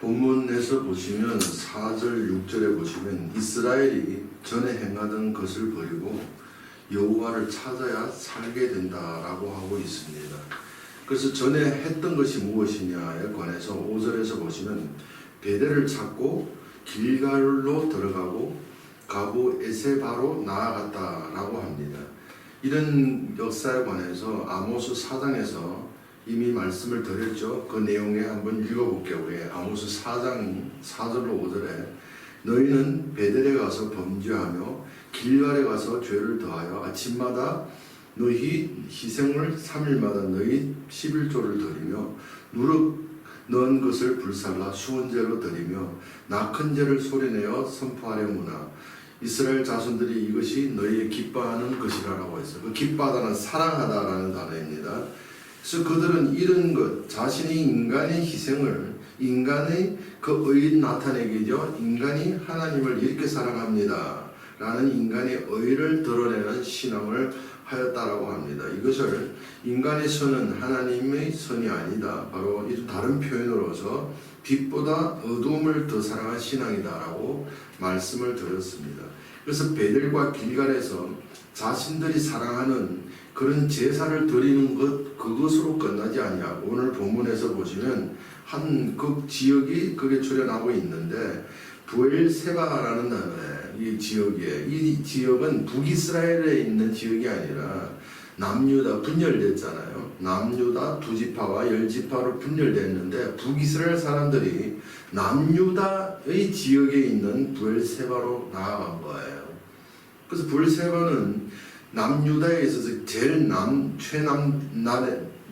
본문에서 보시면 4절 6절에 보시면 이스라엘이 전에 행하던 것을 버리고 여호와를 찾아야 살게 된다라고 하고 있습니다. 그래서 전에 했던 것이 무엇이냐에 관해서 5절에서 보시면 베델을 찾고 길갈로 들어가고 가고 에세바로 나아갔다라고 합니다. 이런 역사에 관해서 아모스 4장에서 이미 말씀을 드렸죠. 그 내용에 한번 읽어볼게요. 우리 아모스 4장 4절로 5절에 너희는 베델에 가서 범죄하며 길갈에 가서 죄를 더하여 아침마다 너희 희생을 3일마다 너희 11조를 드리며 누룩 넣은 것을 불살라 수원제로 드리며 낙헌 제를 소리내어 선포하려무나 이스라엘 자손들이 이것이 너희의 기뻐하는 것이라고 했어요. 그 기뻐하다는 사랑하다라는 단어입니다. 그래서 그들은 이런 것, 자신이 인간의 희생을, 인간의 그 의를 나타내기죠. 인간이 하나님을 이렇게 사랑합니다 라는 인간의 의를 드러내는 신앙을 하였다라고 합니다. 이것을 인간의 선은 하나님의 선이 아니다. 바로 이 다른 표현으로서 빛보다 어두움을 더 사랑한 신앙이다라고 말씀을 드렸습니다. 그래서 베델과 길갈에서 자신들이 사랑하는 그런 제사를 드리는 것, 그것으로 끝나지 아니하고 오늘 본문에서 보시면 한 그 지역이 그게 출현하고 있는데 부엘세바라는 단어에 이 지역에, 이 지역은 북이스라엘에 있는 지역이 아니라 남유다 분열됐잖아요. 남유다 2지파와 10지파로 분열됐는데 북이스라엘 사람들이 남유다의 지역에 있는 부엘세바로 나아간 거예요. 그래서 부엘세바는 남유다에 있어서 제일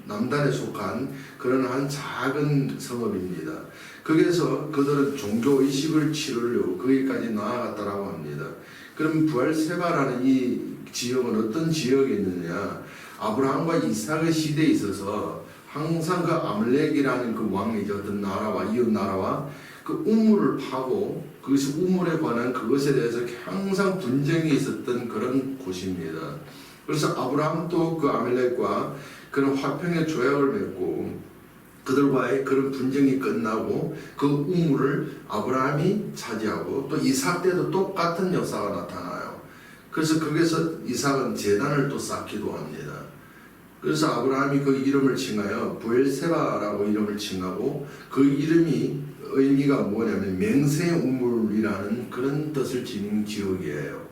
남단에 속한 그런 한 작은 성읍입니다. 거기에서 그들은 종교의식을 치르려고 거기까지 나아갔다라고 합니다. 그럼 부엘세바라는 이 지역은 어떤 지역이 있느냐? 아브라함과 이삭의 시대에 있어서 항상 그 아말렉이라는 그 왕이죠. 어떤 나라와 이웃 나라와 그 우물을 파고 그것이 우물에 관한 그것에 대해서 항상 분쟁이 있었던 그런 곳입니다. 그래서 아브라함도 그 아말렉과 그런 화평의 조약을 맺고 그들과의 그런 분쟁이 끝나고 그 우물을 아브라함이 차지하고 또 이삭 때도 똑같은 역사가 나타나요. 그래서 거기서 이삭은 제단을 또 쌓기도 합니다. 그래서 아브라함이 그 이름을 칭하여 부엘세바라고 이름을 칭하고 그 이름이 의미가 뭐냐면 맹세의 우물이라는 그런 뜻을 지닌 지역이에요.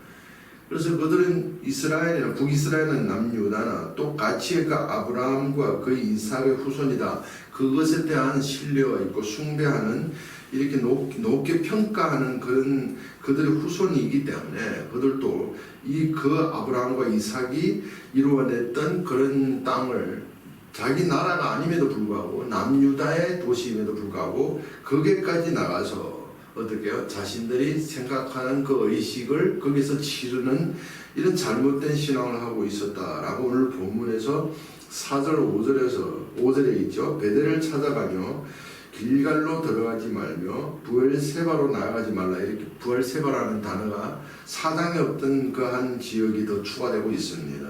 그래서 그들은 이스라엘이나 북이스라엘은 남유다나 똑같이 그 아브라함과 그 이삭의 후손이다. 그것에 대한 신뢰가 있고 숭배하는 이렇게 높게 평가하는 그런 그들의 후손이기 때문에 그들도 이 그 아브라함과 이삭이 이루어냈던 그런 땅을 자기 나라가 아님에도 불구하고 남유다의 도시임에도 불구하고 거기까지 나가서 어떻게요? 자신들이 생각하는 그 의식을 거기서 치르는 이런 잘못된 신앙을 하고 있었다라고 오늘 본문에서 4절 5절에 있죠. 베델을 찾아가며 길갈로 들어가지 말며 부엘세바로 나아가지 말라. 이렇게 부엘세바라는 단어가 사장에 없던 그 한 지역이 더 추가되고 있습니다.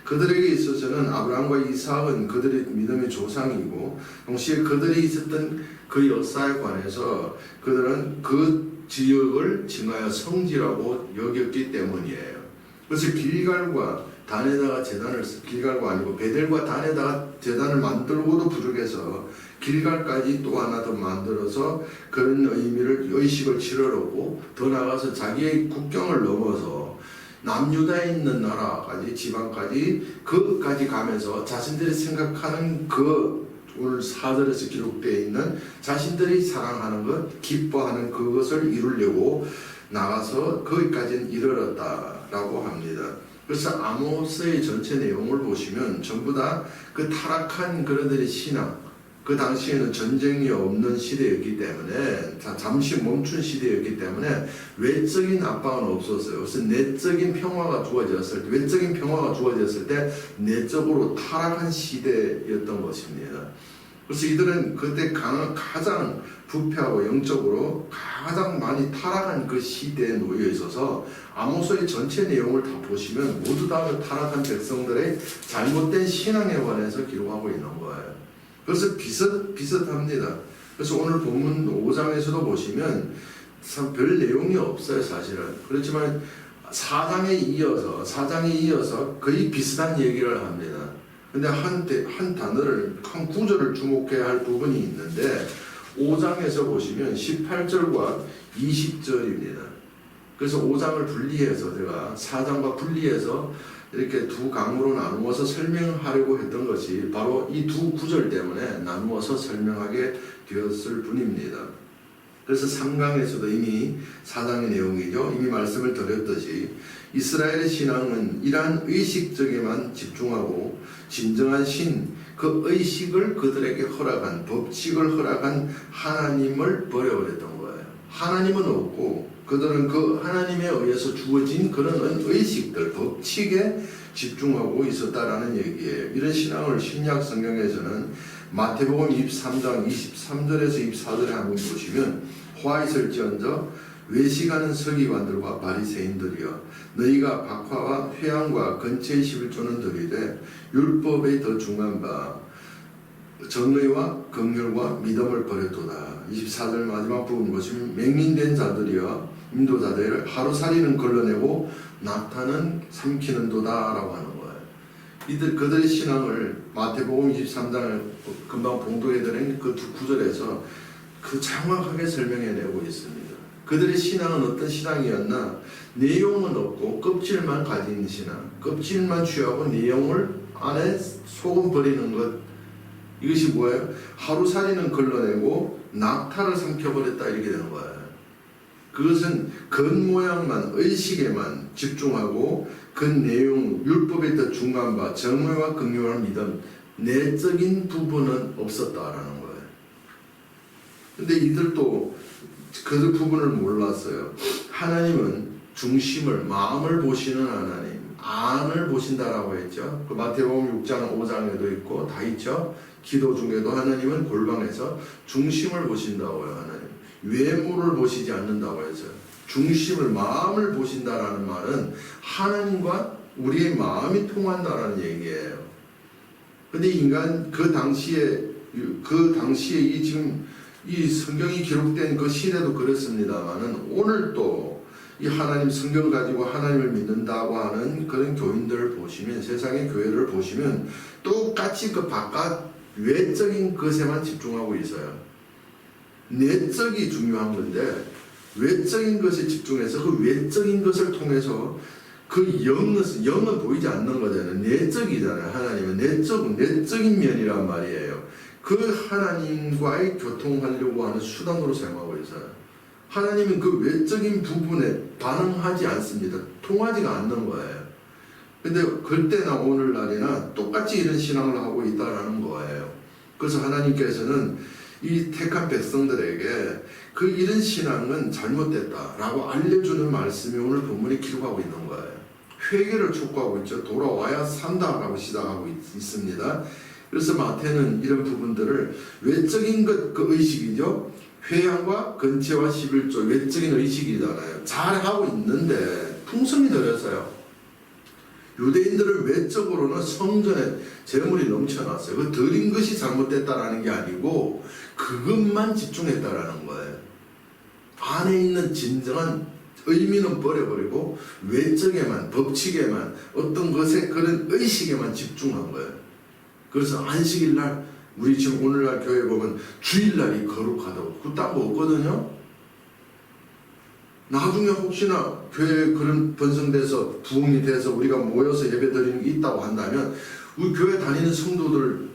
그들에게 있어서는 아브라함과 이삭은 그들의 믿음의 조상이고 동시에 그들이 있었던 그 역사에 관해서 그들은 그 지역을 칭하여 성지라고 여겼기 때문이에요. 그래서 길갈과 단에다가 제단을 길갈과 아니고 베델과 단에다가 제단을 만들고도 부족해서 길갈까지 또 하나 더 만들어서 그런 의식을 치르려고 더 나가서 자기의 국경을 넘어서 남유다에 있는 나라까지 지방까지 그까지 가면서 자신들이 생각하는 그 오늘 4절에서 기록되어 있는 자신들이 사랑하는 것, 기뻐하는 그것을 이루려고 나가서 거기까지는 이르렀다라고 합니다. 그래서 아모스의 전체 내용을 보시면 전부 다 그 타락한 그들의 신앙, 그 당시에는 전쟁이 없는 시대였기 때문에 잠시 멈춘 시대였기 때문에 외적인 압박은 없었어요. 그래서 내적인 평화가 주어졌을 때, 외적인 평화가 주어졌을 때 내적으로 타락한 시대였던 것입니다. 그래서 이들은 그때 가장 부패하고 영적으로 가장 많이 타락한 그 시대에 놓여 있어서 아모스의 전체 내용을 다 보시면 모두 다 타락한 백성들의 잘못된 신앙에 관해서 기록하고 있는 거예요. 그래서 비슷합니다. 그래서 오늘 본문 5장에서도 보시면 참 별 내용이 없어요, 사실은. 그렇지만 4장에 이어서 거의 비슷한 얘기를 합니다. 근데 한 단어를, 한 구절을 주목해야 할 부분이 있는데 5장에서 보시면 18절과 20절입니다. 그래서 5장을 분리해서 제가 4장과 분리해서 이렇게 두 강으로 나누어서 설명하려고 했던 것이 바로 이 두 구절 때문에 나누어서 설명하게 되었을 뿐입니다. 그래서 3강에서도 이미 4장의 내용이죠. 이미 말씀을 드렸듯이 이스라엘의 신앙은 이러한 의식적에만 집중하고 진정한 신, 그 의식을 그들에게 허락한, 법칙을 허락한 하나님을 버려버렸던 거예요. 하나님은 없고 그들은 그 하나님에 의해서 주어진 그런 의식들, 법칙에 집중하고 있었다라는 얘기예요. 이런 신앙을 신약 성경에서는 마태복음 23장 23절에서 24절에 한번 보시면 화 있을지언정 외식하는 서기관들과 바리새인들이여 너희가 박화와 회향과 건채의 11조는 드리되 율법에 더 중한 바 정의와 긍휼과 믿음을 버렸도다. 24절 마지막 부분 보시면 맹인된 자들이여 인도자들 하루살이는 걸러내고 낙타는 삼키는도다 라고 하는 거예요. 그들의 신앙을 마태복음 23장을 금방 봉독해드린 그 두 구절에서 정확하게 설명해내고 있습니다. 그들의 신앙은 어떤 신앙이었나? 내용은 없고 껍질만 가진 신앙, 껍질만 취하고 내용을 안에 소금 버리는 것. 이것이 뭐예요? 하루살이는 걸러내고 낙타를 삼켜버렸다 이렇게 되는 거예요. 그것은 겉모양만, 의식에만 집중하고 그 내용, 율법에 더 중요한 바 정의와 긍휼과 믿음, 내적인 부분은 없었다라는 거예요. 근데 이들도 그 부분을 몰랐어요. 하나님은 중심을, 마음을 보시는 하나님, 안을 보신다라고 했죠. 그 마태복음 6장 5장에도 있고 다 있죠. 기도 중에도 하나님은 골방에서 중심을 보신다고요. 하나님 외모를 보시지 않는다고 해서 중심을, 마음을 보신다라는 말은 하나님과 우리의 마음이 통한다라는 얘기예요. 근데 인간 그 당시에 이 지금 이 성경이 기록된 그 시대도 그렇습니다만은 오늘도 이 하나님 성경 가지고 하나님을 믿는다고 하는 그런 교인들을 보시면, 세상의 교회를 보시면 똑같이 그 바깥 외적인 것에만 집중하고 있어요. 내적이 중요한 건데 외적인 것에 집중해서 그 외적인 것을 통해서 그 영은 보이지 않는 거잖아요. 내적이잖아요. 하나님은 내적인 면이란 말이에요. 그 하나님과의 교통하려고 하는 수단으로 사용하고 있어요. 하나님은 그 외적인 부분에 반응하지 않습니다. 통하지가 않는 거예요. 근데 그때나 오늘날이나 똑같이 이런 신앙을 하고 있다라는 거예요. 그래서 하나님께서는 이 택한 백성들에게 그 이런 신앙은 잘못됐다라고 알려주는 말씀이 오늘 본문에 기록하고 있는 거예요. 회개를 촉구하고 있죠. 돌아와야 산다라고 시작하고 있습니다. 그래서 마태는 이런 부분들을 외적인 것, 그 의식이죠. 회향과 건채와 11조 외적인 의식이잖아요. 잘하고 있는데 풍성이 들었어요. 유대인들은 외적으로는 성전에 재물이 넘쳐났어요. 그 드린 것이 잘못됐다라는 게 아니고 그것만 집중했다라는 거예요. 안에 있는 진정한 의미는 버려버리고 외적에만, 법칙에만, 어떤 것에 그런 의식에만 집중한 거예요. 그래서 안식일날, 우리 지금 오늘날 교회 보면 주일날이 거룩하다고, 그 딴 거 없거든요. 나중에 혹시나 교회에 그런 번성돼서 부흥이 돼서 우리가 모여서 예배 드리는 게 있다고 한다면 우리 교회 다니는 성도들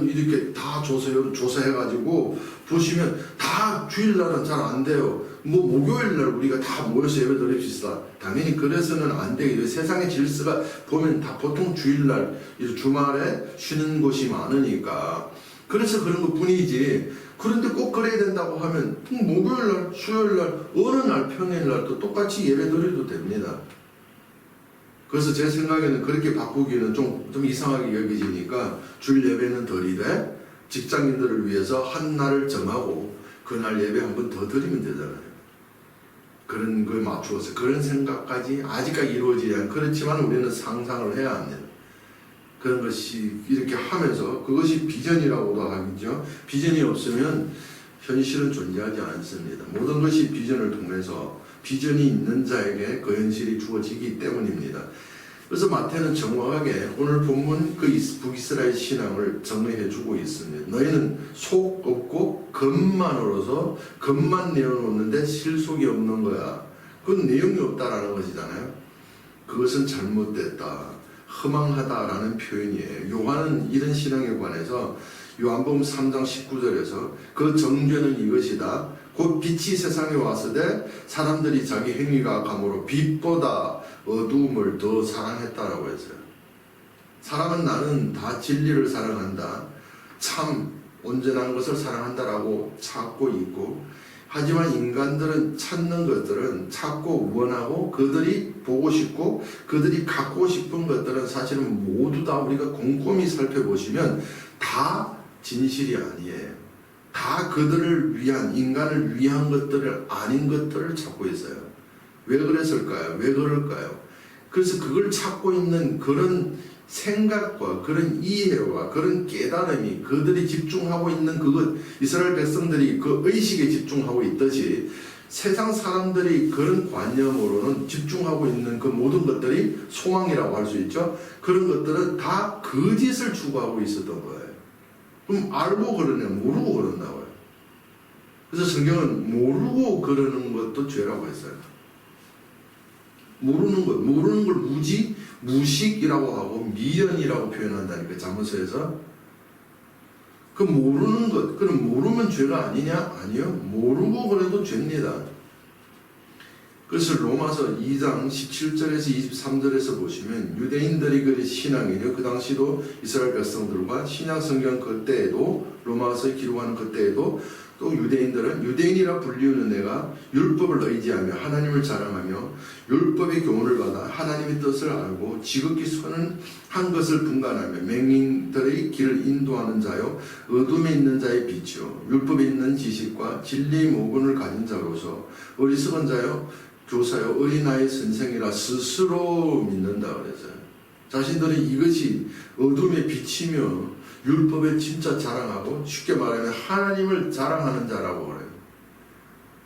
이렇게 다 조사해가지고 보시면 다 주일날은 잘 안 돼요. 목요일날 우리가 다 모여서 예배 드립시다. 당연히 그래서는 안 되겠죠. 세상의 질서가 보면 다 보통 주일날, 주말에 쉬는 곳이 많으니까 그래서 그런 것 뿐이지. 그런데 꼭 그래야 된다고 하면 목요일날, 수요일날, 어느 날 평일날도 똑같이 예배 드려도 됩니다. 그래서 제 생각에는 그렇게 바꾸기는 좀 이상하게 여겨지니까 주일 예배는 드리되 직장인들을 위해서 한 날을 정하고 그날 예배 한 번 더 드리면 되잖아요. 그런 거에 맞추어서 그런 생각까지 아직까지 이루어지지 않아요. 그렇지만 우리는 상상을 해야 합니다. 그런 것이 이렇게 하면서 그것이 비전이라고도 하겠죠. 비전이 없으면 현실은 존재하지 않습니다. 모든 것이 비전을 통해서 비전이 있는 자에게 그 현실이 주어지기 때문입니다. 그래서 마태는 정확하게 오늘 본문 그 북이스라엘 신앙을 정리해 주고 있습니다. 너희는 속 없고 겉만으로서 겉만 내어놓는데 실속이 없는 거야. 그건 내용이 없다라는 것이잖아요. 그것은 잘못됐다, 허망하다라는 표현이에요. 요한은 이런 신앙에 관해서 요한복음 3장 19절에서 그 정죄는 이것이다. 곧 빛이 세상에 왔을 때 사람들이 자기 행위가 악함으로 빛보다 어두움을 더 사랑했다라고 했어요. 사람은 나는 다 진리를 사랑한다, 참 온전한 것을 사랑한다라고 찾고 있고, 하지만 인간들은 찾는 것들은 찾고 원하고 그들이 보고 싶고 그들이 갖고 싶은 것들은 사실은 모두 다 우리가 곰곰이 살펴보시면 다 진실이 아니에요. 다 그들을 위한, 인간을 위한 것들을 아닌 것들을 찾고 있어요. 왜 그랬을까요? 왜 그럴까요? 그래서 그걸 찾고 있는 그런 생각과 그런 이해와 그런 깨달음이 그들이 집중하고 있는 그것, 이스라엘 백성들이 그 의식에 집중하고 있듯이 세상 사람들이 그런 관념으로는 집중하고 있는 그 모든 것들이 소망이라고 할 수 있죠. 그런 것들은 다 거짓을 추구하고 있었던 거예요. 그럼 알고 그러냐, 모르고 그런다고요. 그래서 성경은 모르고 그러는 것도 죄라고 했어요. 모르는 걸 무식이라고 하고 미련이라고 표현한다니까, 자문서에서. 그 모르는 것, 그럼 모르면 죄가 아니냐? 아니요. 모르고 그래도 죄입니다. 그래서 로마서 2장 17절에서 23절에서 보시면 유대인들이 그 신앙이요, 그 당시도 이스라엘 백성들과 신약 성경 그때에도, 로마서에 기록하는 그때에도 또 유대인들은 유대인이라 불리우는 내가 율법을 의지하며 하나님을 자랑하며 율법의 교훈을 받아 하나님의 뜻을 알고 지극히 선한 것을 분간하며 맹인들의 길을 인도하는 자요, 어둠에 있는 자의 빛이요, 율법에 있는 지식과 진리의 모근을 가진 자로서 어리석은 자요, 교사요, 어린아이 선생이라 스스로 믿는다 그랬어요. 자신들이 이것이 어둠의 빛이며 율법에 진짜 자랑하고, 쉽게 말하면 하나님을 자랑하는 자라고 그래요.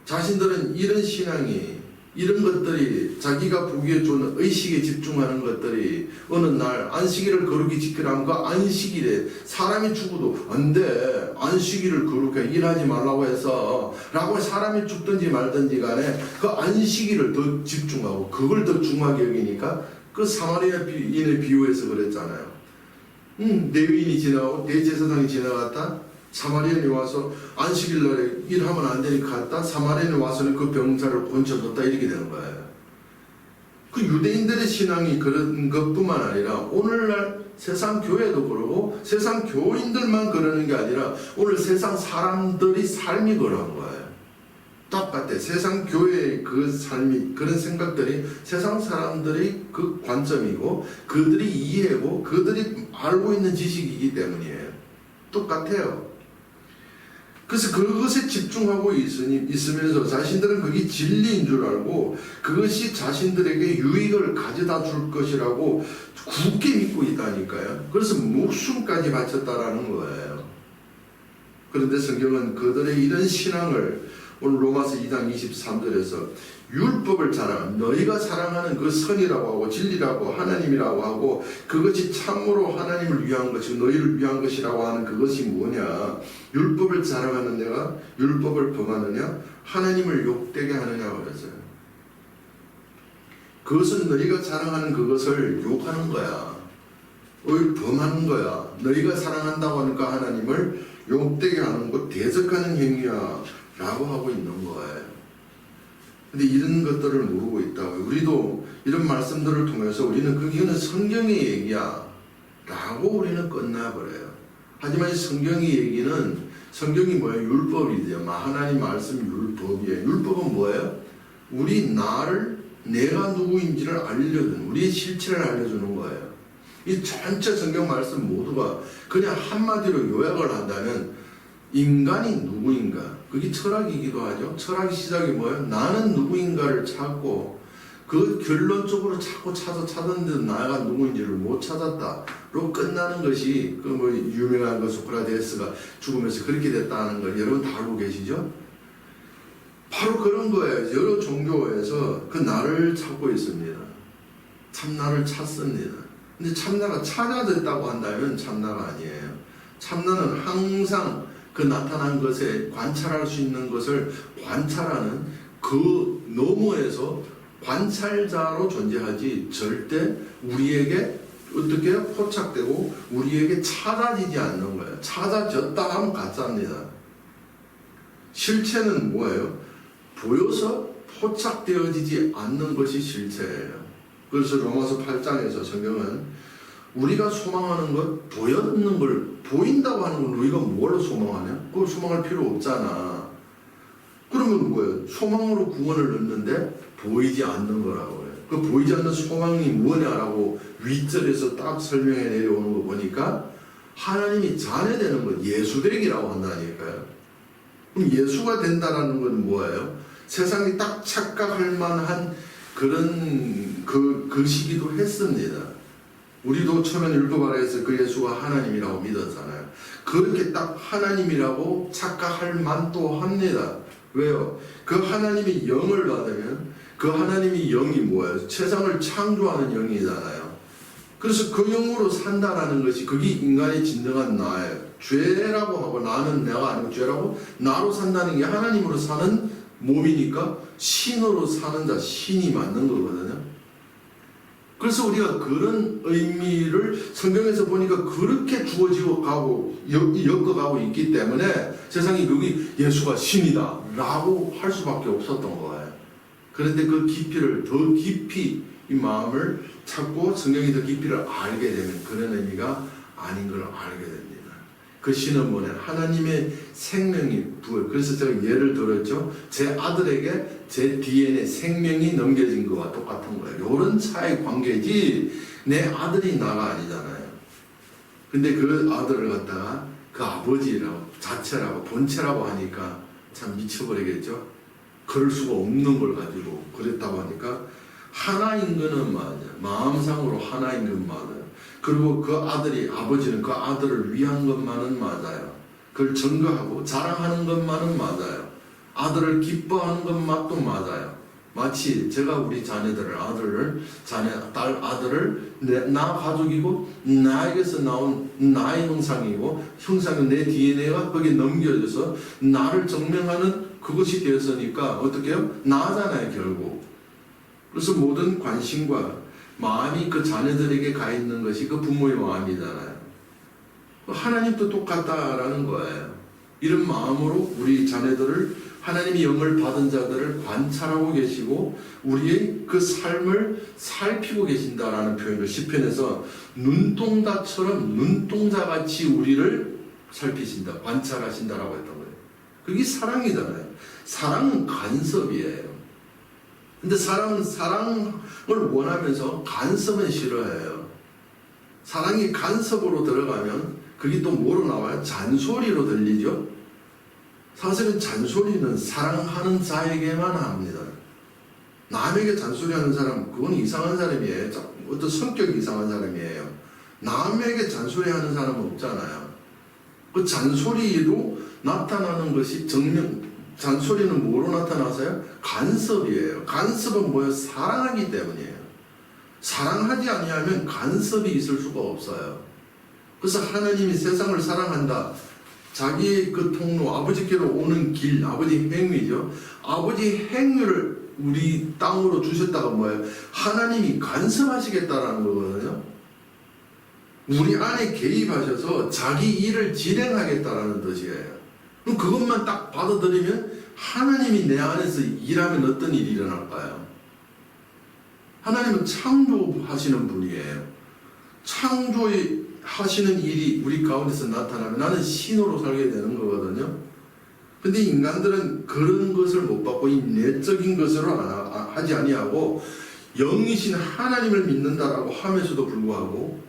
자신들은 이런 신앙이, 이런 것들이 자기가 보기에 좋은 의식에 집중하는 것들이 어느 날 안식일을 거룩히 지키라면 그 안식일에 사람이 죽어도 안 돼, 안식일을 거룩하게 일하지 말라고 해서 라고 사람이 죽든지 말든지 간에 그 안식일을 더 집중하고 그걸 더 중하게 여기니까 그 사마리아인의 비유에서 그랬잖아요. 레위인이 지나가고 대제사장이 지나갔다, 사마리아인이 와서 안식일 날에 일하면 안 되니까 갔다, 사마리아인이 와서는 그 병자를 고쳐줬다, 이렇게 되는 거예요. 그 유대인들의 신앙이 그런 것뿐만 아니라 오늘날 세상 교회도 그러고 세상 교인들만 그러는 게 아니라 오늘 세상 사람들이 삶이 그런 거예요. 똑같아. 세상 교회의 그 삶이, 그런 생각들이 세상 사람들의 그 관점이고 그들이 이해하고 그들이 알고 있는 지식이기 때문이에요. 똑같아요. 그래서 그것에 집중하고 있으면서 자신들은 그게 진리인 줄 알고 그것이 자신들에게 유익을 가져다 줄 것이라고 굳게 믿고 있다니까요. 그래서 목숨까지 바쳤다라는 거예요. 그런데 성경은 그들의 이런 신앙을 오늘 로마서 2장 23절에서 율법을 자랑, 너희가 사랑하는 그 선이라고 하고 진리라고 하나님이라고 하고 그것이 참으로 하나님을 위한 것이고 너희를 위한 것이라고 하는 그것이 뭐냐? 율법을 자랑하는 내가 율법을 범하느냐? 하나님을 욕되게 하느냐고 그랬어요. 그것은 너희가 자랑하는 그것을 욕하는 거야. 범하는 거야. 너희가 사랑한다고 하니까 하나님을 욕되게 하는 것, 대적하는 행위야 라고 하고 있는 거예요. 근데 이런 것들을 모르고 있다고요. 우리도 이런 말씀들을 통해서 우리는 그게는 성경의 얘기야 라고 우리는 끝나버려요. 하지만 성경의 얘기는, 성경이 뭐예요? 율법이죠. 하나님 말씀 율법이에요. 율법은 뭐예요? 내가 누구인지를 알려주는, 우리의 실체를 알려주는 거예요. 이 전체 성경 말씀 모두가 그냥 한마디로 요약을 한다면 인간이 누구인가, 그게 철학이기도 하죠. 철학의 시작이 뭐예요? 나는 누구인가를 찾고 그 결론적으로 찾았는데도 나가 누구인지를 못 찾았다. 끝나는 것이 그 뭐 유명한 그 소크라테스가 죽으면서 그렇게 됐다는 걸 여러분 다 알고 계시죠? 바로 그런 거예요. 여러 종교에서 그 나를 찾고 있습니다. 참나를 찾습니다. 근데 참나가 찾아졌다고 한다면 참나가 아니에요. 참나는 항상 그 나타난 것에 관찰할 수 있는 것을 관찰하는 그 너머에서 관찰자로 존재하지 절대 우리에게 어떻게 포착되고 우리에게 찾아지지 않는 거예요. 찾아졌다 하면 가짜입니다. 실체는 뭐예요? 보여서 포착되어지지 않는 것이 실체예요. 그래서 로마서 8장에서 성경은 우리가 소망하는 것, 보였는 걸, 보인다고 하는 건 우리가 뭘로 소망하냐? 그걸 소망할 필요 없잖아. 그러면 뭐예요? 소망으로 구원을 넣는데 보이지 않는 거라고 해요. 그 보이지 않는 소망이 뭐냐라고 윗절에서 딱 설명해 내려오는 거 보니까 하나님이 자녀되는 것, 예수되기라고 한다니까요. 그럼 예수가 된다라는 건 뭐예요? 세상이 딱 착각할 만한 그런 그 시기도 했습니다. 우리도 처음에 율법아래에서 그 예수가 하나님이라고 믿었잖아요. 그렇게 딱 하나님이라고 착각할 만도 합니다. 왜요? 그 하나님이 영을 받으면 그 하나님이 영이 뭐예요? 세상을 창조하는 영이잖아요. 그래서 그 영으로 산다라는 것이 그게 인간의 진정한 나예요. 죄라고 하고 나는 내가 아니고 죄라고 나로 산다는 게 하나님으로 사는 몸이니까 신으로 사는 자, 신이 맞는 거거든요. 그래서 우리가 그런 의미를 성경에서 보니까 그렇게 주어지고 가고 엮어가고 있기 때문에 세상이 여기 예수가 신이다 라고 할 수밖에 없었던 거예요. 그런데 그 깊이를 더 깊이 이 마음을 찾고 성경이 더 깊이를 알게 되면 그런 의미가 아닌 걸 알게 됩니다. 그 신은 뭐냐? 하나님의 생명이 부어. 그래서 제가 예를 들었죠. 제 아들에게 제 DNA 생명이 넘겨진 거와 똑같은 거예요. 이런 차의 관계지 내 아들이 나가 아니잖아요. 근데 그 아들을 갖다가 그 아버지라고 자체라고 본체라고 하니까 참 미쳐버리겠죠. 그럴 수가 없는 걸 가지고 그랬다고 하니까 하나인 거는 맞아요. 마음상으로 하나인 건 맞아요. 그리고 그 아들이 아버지는 그 아들을 위한 것만은 맞아요. 그걸 증거하고 자랑하는 것만은 맞아요. 아들을 기뻐하는 것만도 맞아요. 마치 제가 우리 자녀들을 딸 아들을 나 가족이고 나에게서 나온 나의 형상이고 형상은 내 DNA가 거기에 넘겨져서 나를 증명하는 그것이 되었으니까 어떻게 해요? 나잖아요 결국. 그래서 모든 관심과 마음이 그 자녀들에게 가 있는 것이 그 부모의 마음이잖아요. 하나님도 똑같다라는 거예요. 이런 마음으로 우리 자녀들을 하나님이 영을 받은 자들을 관찰하고 계시고 우리의 그 삶을 살피고 계신다라는 표현을 시편에서 눈동자처럼 눈동자같이 우리를 살피신다, 관찰하신다라고 했던 거예요. 그게 사랑이잖아요. 사랑은 간섭이에요. 근데 사람은 사랑을 원하면서 간섭은 싫어해요. 사랑이 간섭으로 들어가면 그게 또 뭐로 나와요? 잔소리로 들리죠? 사실은 잔소리는 사랑하는 자에게만 합니다. 남에게 잔소리하는 사람, 그건 이상한 사람이에요. 어떤 성격이 이상한 사람이에요. 남에게 잔소리하는 사람은 없잖아요. 그 잔소리로 나타나는 것이 잔소리는 뭐로 나타나서요? 간섭이에요. 간섭은 뭐예요? 사랑하기 때문이에요. 사랑하지 아니하면 간섭이 있을 수가 없어요. 그래서 하나님이 세상을 사랑한다. 자기의 그 통로, 아버지께로 오는 길, 아버지 행위죠. 아버지 행위를 우리 땅으로 주셨다가 뭐예요? 하나님이 간섭하시겠다라는 거거든요. 우리 안에 개입하셔서 자기 일을 진행하겠다라는 뜻이에요. 그럼 그것만 딱 받아들이면 하나님이 내 안에서 일하면 어떤 일이 일어날까요? 하나님은 창조하시는 분이에요. 창조하시는 일이 우리 가운데서 나타나면 나는 신으로 살게 되는 거거든요. 근데 인간들은 그런 것을 못 받고 이 내적인 것으로 하지 아니하고 영이신 하나님을 믿는다라고 하면서도 불구하고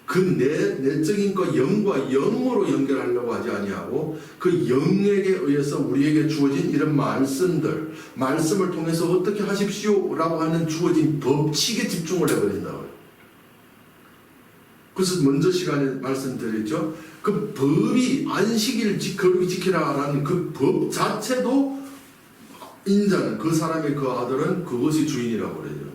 그 내적인 것 영과 영으로 연결하려고 하지 아니하고 그 영에게 의해서 우리에게 주어진 이런 말씀을 통해서 어떻게 하십시오라고 하는 주어진 법칙에 집중을 해버린다고요. 그래서 먼저 시간에 말씀드렸죠. 그 법이 안식일을 거룩히 지키라라는 그 법 자체도 인자는 그 사람의 그 아들은 그것이 주인이라고 그래요.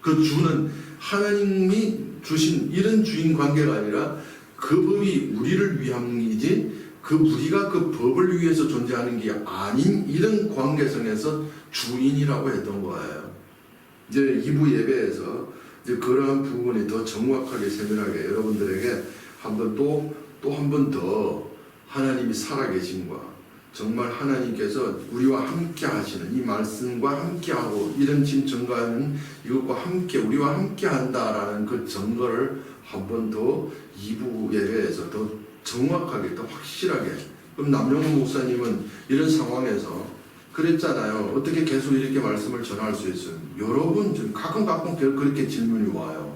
그 주는 하나님이 주신 이런 주인 관계가 아니라 그 법이 우리를 위함이지 그 우리가 그 법을 위해서 존재하는 게 아닌 이런 관계성에서 주인이라고 했던 거예요. 이제 2부 예배에서 이제 그러한 부분이 더 정확하게 세밀하게 여러분들에게 한번 또 한 번 더 하나님이 살아계신과 정말 하나님께서 우리와 함께 하시는 이 말씀과 함께하고 이런 지금 증거하는 이것과 함께 우리와 함께 한다라는 그 증거를 한 번 더 2부 예배에서 더 정확하게 더 확실하게. 그럼 남영훈 목사님은 이런 상황에서 그랬잖아요. 어떻게 계속 이렇게 말씀을 전할 수 있어요? 여러분 좀 가끔 그렇게 질문이 와요.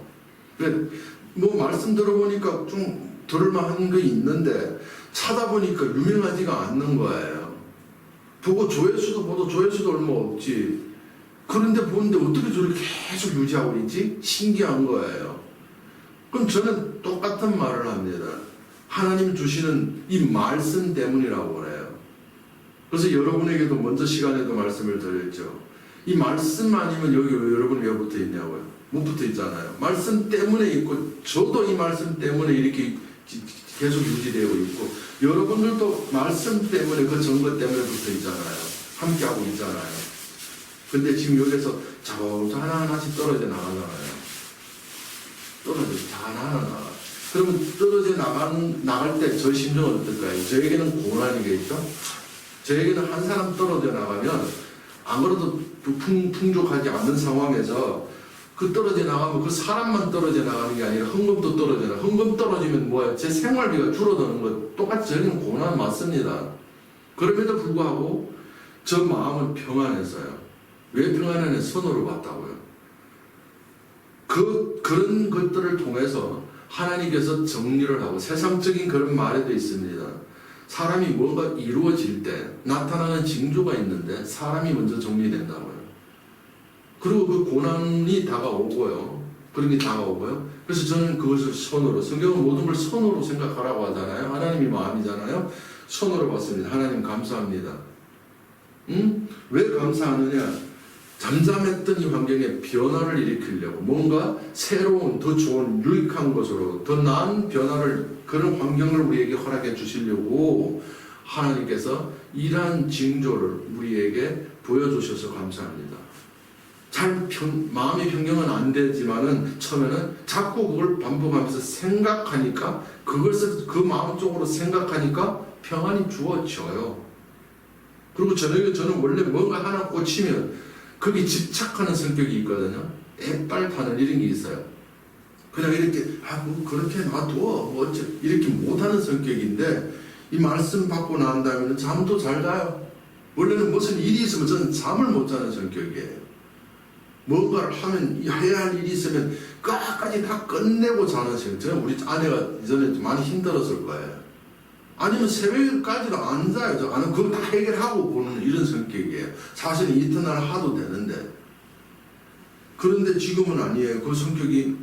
뭐 말씀 들어보니까 좀 들을만한 게 있는데 찾아보니까 유명하지가 않는 거예요. 보고 조회수도 보도 조회수도 얼마 없지. 그런데 보는데 어떻게 저렇게 계속 유지하고 있지? 신기한 거예요. 그럼 저는 똑같은 말을 합니다. 하나님 주시는 이 말씀 때문이라고 그래요. 그래서 여러분에게도 먼저 시간에도 말씀을 드렸죠. 이 말씀 아니면 여기 여러분이 왜 붙어 있냐고요? 못 붙어 있잖아요. 말씀 때문에 있고 저도 이 말씀 때문에 이렇게 계속 유지되고 있고 여러분들도 말씀 때문에 그 증거 때문에 붙어 있잖아요. 함께하고 있잖아요. 근데 지금 여기서 자동차 하나하나씩 떨어져 나가잖아요. 떨어져 하나하나. 그러면 떨어져 나갈 때 저 심정은 어떨까요? 저에게는 고난이겠죠? 저에게는 한 사람 떨어져 나가면 안 그래도 풍족하지 않는 상황에서 그 떨어져 나가면 그 사람만 떨어져 나가는 게 아니라 헌금도 떨어져 나가. 헌금 떨어지면 뭐야? 제 생활비가 줄어드는 거 똑같이 저희는 고난 맞습니다. 그럼에도 불구하고 저 마음은 평안했어요. 왜 평안했냐? 선호를 받다고요. 그런 것들을 통해서 하나님께서 정리를 하고 세상적인 그런 말에도 있습니다. 사람이 뭔가 이루어질 때 나타나는 징조가 있는데 사람이 먼저 정리된다고요. 그리고 그 고난이 다가오고요. 그런 게 다가오고요. 그래서 저는 그것을 선으로, 성경은 모든 걸 선으로 생각하라고 하잖아요. 하나님이 마음이잖아요. 선으로 봤습니다. 하나님 감사합니다. 왜 감사하느냐? 잠잠했던 이 환경에 변화를 일으키려고 뭔가 새로운 더 좋은 유익한 것으로 더 나은 변화를 그런 환경을 우리에게 허락해 주시려고 하나님께서 이러한 징조를 우리에게 보여주셔서 감사합니다. 마음의 변경은 안 되지만은 처음에는 자꾸 그걸 반복하면서 생각하니까 그것을 그 마음 쪽으로 생각하니까 평안이 주어져요. 그리고 저는 원래 뭔가 하나 꽂히면 거기 집착하는 성격이 있거든요. 애빨파는 이런 게 있어요. 그냥 이렇게 뭐 그렇게 놔둬 뭐 이렇게 못하는 성격인데 이 말씀 받고 난 다음에는 잠도 잘 자요. 원래는 무슨 일이 있으면 저는 잠을 못 자는 성격이에요. 뭔가를 하면 해야 할 일이 있으면 끝까지 다 끝내고 자는 성격. 저는 우리 아내가 이전에 많이 힘들었을 거예요. 아니면 새벽까지도 안 자요. 아니면 그걸 다 해결하고 보는 이런 성격이에요. 사실은 이튿날 하도 되는데. 그런데 지금은 아니에요. 그 성격이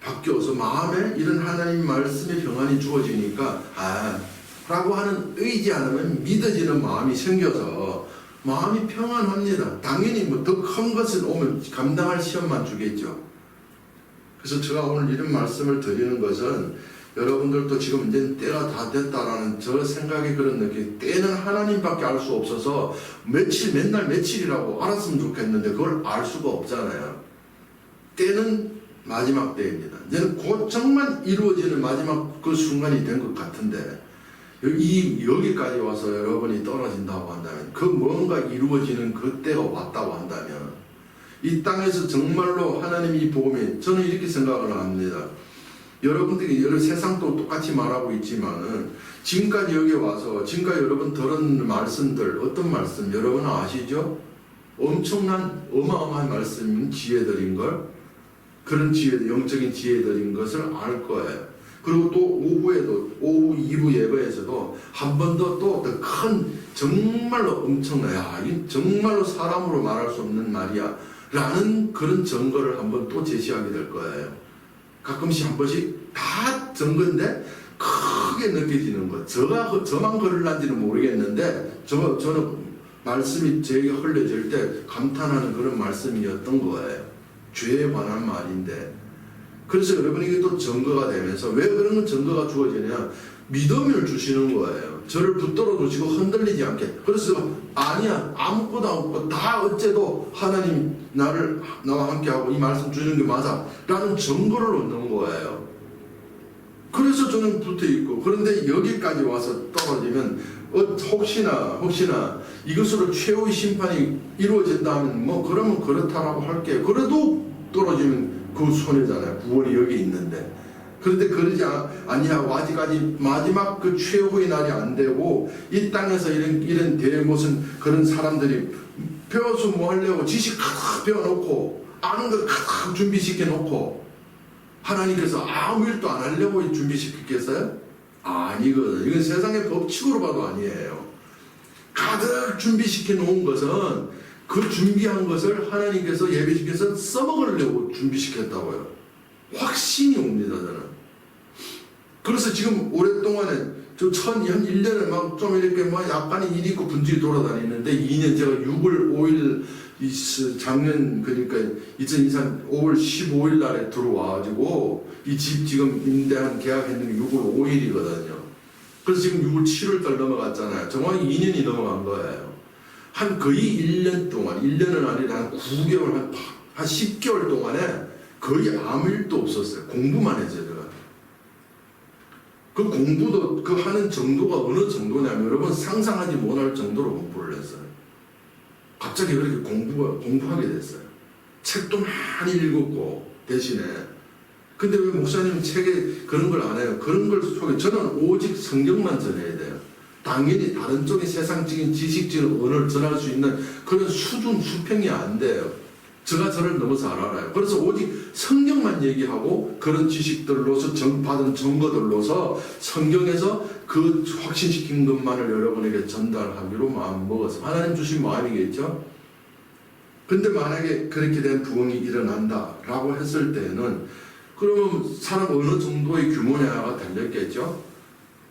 바뀌어서 마음에 이런 하나님 말씀의 평안이 주어지니까 라고 하는 의지 않으면 믿어지는 마음이 생겨서 마음이 평안합니다. 당연히 뭐 더 큰 것을 오면 감당할 시험만 주겠죠. 그래서 제가 오늘 이런 말씀을 드리는 것은 여러분들도 지금 이제 때가 다 됐다라는 저 생각이 그런 느낌. 때는 하나님밖에 알 수 없어서 맨날 며칠이라고 알았으면 좋겠는데 그걸 알 수가 없잖아요. 때는 마지막 때입니다. 이제는 곧정만 이루어지는 마지막 그 순간이 된 것 같은데 여기까지 와서 여러분이 떨어진다고 한다면 그 뭔가 이루어지는 그 때가 왔다고 한다면 이 땅에서 정말로 하나님이 복음이 저는 이렇게 생각을 합니다. 여러분들이 여러 세상도 똑같이 말하고 있지만은 지금까지 여기 와서 지금까지 여러분 들은 말씀들 어떤 말씀 여러분 아시죠? 엄청난 어마어마한 말씀인 지혜들인 걸 그런 지혜 영적인 지혜들인 것을 알 거예요. 그리고 또 오후 2부 예배에서도 한 번 더 또 더 큰 정말로 엄청나야 이 정말로 사람으로 말할 수 없는 말이야 라는 그런 증거를 한번 또 제시하게 될 거예요. 가끔씩 한 번씩 다 증거인데 크게 느껴지는 것. 저만 그럴란지는 모르겠는데 저는 말씀이 제게 흘려질 때 감탄하는 그런 말씀이었던 거예요. 죄에 관한 말인데. 그래서 여러분에게 또 증거가 되면서 왜 그런 증거가 주어지냐? 믿음을 주시는 거예요. 저를 붙들어 주시고 흔들리지 않게. 그래서 아니야 아무것도 없고 다 어째도 하나님 나와 함께하고 이 말씀 주는 게 맞아 라는 증거를 얻는 거예요. 그래서 저는 붙어있고, 그런데 여기까지 와서 떨어지면 혹시나 이것으로 최후의 심판이 이루어진다면 뭐 그러면 그렇다라고 할게요. 그래도 떨어지면 그 손해잖아요. 구원이 여기 있는데. 그런데 그러지 아니하고 아직까지 마지막 그 최후의 날이 안 되고 이 땅에서 이런 무슨 그런 사람들이 배워서 뭐 하려고 지식 가득 배워놓고 아는 걸 가득 준비시켜놓고 하나님께서 아무 일도 안 하려고 준비시켰겠어요? 아니거든. 이건 세상의 법칙으로 봐도 아니에요. 가득 준비시켜 놓은 것은 그 준비한 것을 하나님께서 예배시켜서 써먹으려고 준비시켰다고요. 확신이 옵니다, 저는. 그래서 지금 오랫동안에 한 1년에 막 좀 이렇게 뭐 약간의 일이 있고 분질이 돌아다니는데 2년 제가 6월 5일 작년 그러니까 2023 5월 15일 날에 들어와가지고 이 집 지금 임대한 계약했는 게 6월 5일이거든요. 그래서 지금 6월 7월 달 넘어갔잖아요. 정확히 2년이 넘어간 거예요. 한 거의 1년 동안 1년은 아니라 한 9개월 한 10개월 동안에 거의 아무 일도 없었어요. 공부만 했어요. 제가. 그 공부도 그 하는 정도가 어느 정도냐면 여러분 상상하지 못할 정도로 공부를 했어요. 갑자기 그렇게 공부하게 됐어요. 책도 많이 읽었고 대신에. 근데 왜 목사님 책에 그런 걸 안 해요? 그런 걸 속에 저는 오직 성경만 전해야 돼요. 당연히 다른 쪽의 세상적인 지식적인 언어를 전할 수 있는 그런 수준 수평이 안 돼요. 제가 저를 너무 잘 알아요. 그래서 오직 성경만 얘기하고 그런 지식들로서 받은 증거들로서 성경에서 그 확신시킨 것만을 여러분에게 전달하기로 마음먹어서 하나님 주신 마음이겠죠. 근데 만약에 그렇게 된 부흥이 일어난다라고 했을 때는 그러면 사람 어느 정도의 규모냐가 달렸겠죠.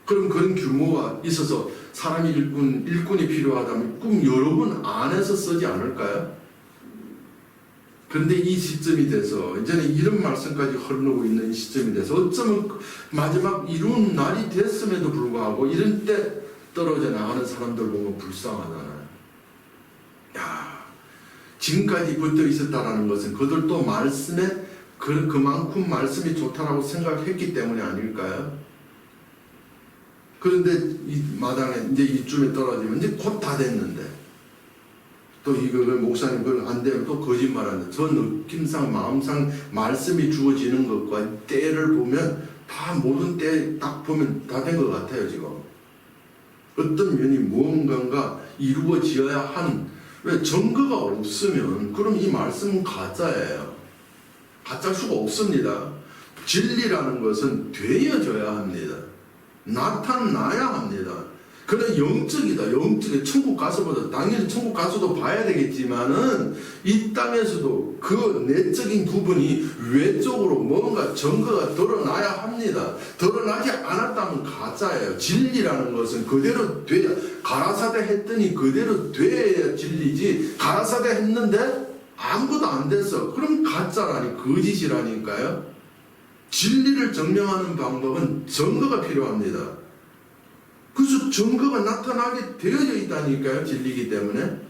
그럼 그런 규모가 있어서 사람이 일꾼이 필요하다면 꿈 여러분 안에서 쓰지 않을까요? 그런데 이 시점이 돼서 이제는 이런 말씀까지 흐르고 있는 이 시점이 돼서 어쩌면 마지막 이룬 날이 됐음에도 불구하고 이런 때 떨어져 나가는 사람들 보면 불쌍하잖아요. 야, 지금까지 붙어 있었다라는 것은 그들도 말씀에 그만큼 말씀이 좋다라고 생각했기 때문이 아닐까요? 그런데 이 마당에 이제 이쯤에 떨어지면 이제 곧 다 됐는데 또 이거 목사님 그걸 안 되면 또 거짓말하는데 저 느낌상 마음상 말씀이 주어지는 것과 때를 보면 다 모든 때 딱 보면 다 된 것 같아요. 지금 어떤 면이 무언가가 이루어지어야 한 왜 증거가 없으면 그럼 이 말씀은 가짜예요. 가짜일 수가 없습니다. 진리라는 것은 되어져야 합니다. 나타나야 합니다. 그는 영적이다. 영적이 천국 가서보다 당연히 천국 가서도 봐야 되겠지만은 이 땅에서도 그 내적인 부분이 외적으로 뭔가 증거가 드러나야 합니다. 드러나지 않았다면 가짜예요. 진리라는 것은 그대로 돼야 가라사대 했더니 그대로 돼야 진리지 가라사대 했는데 아무것도 안 됐어. 그럼 가짜라니 거짓이라니까요. 진리를 증명하는 방법은 증거가 필요합니다. 그래서 증거가 나타나게 되어져 있다니까요. 진리이기 때문에.